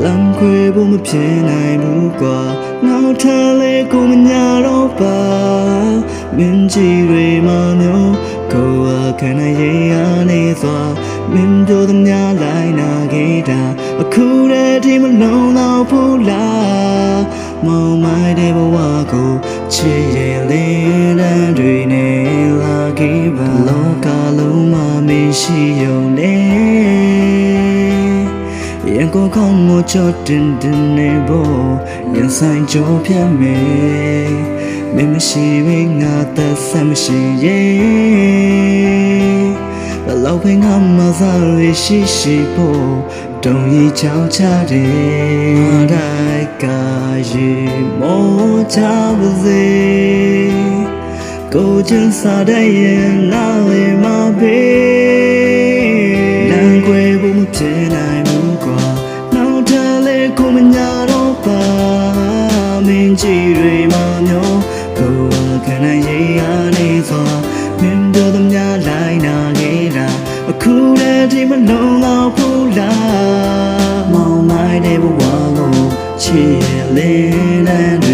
လမ်းခွေဖို့မဖြစ်နိုင်ဘူးကွာနောက်ထပ်လေကိုမညာတော့ပါမင်းကြီးတွေမမျိုးကိုယ်အခမ်းရရနေစွာမင်းတို့သမျှလိုက်နာခဲ့တာအခုတည်းဒီမလုံးတော့ဘူးလားမောင်မိုက်တဲ့ဘဝကိုချစ်ရလင်းတန်းတွေနဲ့လာခဲ့ပါလောကလုံးမှာမရှိုံနဲ့ยังก็คงมัวจอดดินในบ่ยังใส่จอเพียงไม่ชีวิตงาแต่แสไม่ชีเย่แต่เราเพิ่งทำมาซาลิชิโบต้องยีเจ้าชาเดได้กายโมชาบเซกูจึงสาได้ยังน่าเลยมาเบนั่งเกวบุมเจนายมุกว่าနောက်ထပ်လေကိုမညာတော့ပါမင်းကြီးတွေမမျိုးကိုယ်ခဏရေးရနေစွာမင်းတို့သမျှလိုက်နာခဲ့တာအခုတည်းဒီမလုံးတော့ဘူးလားမောင်မိုက်တဲ့ဘဝကိုချစ်လင်းတဲ့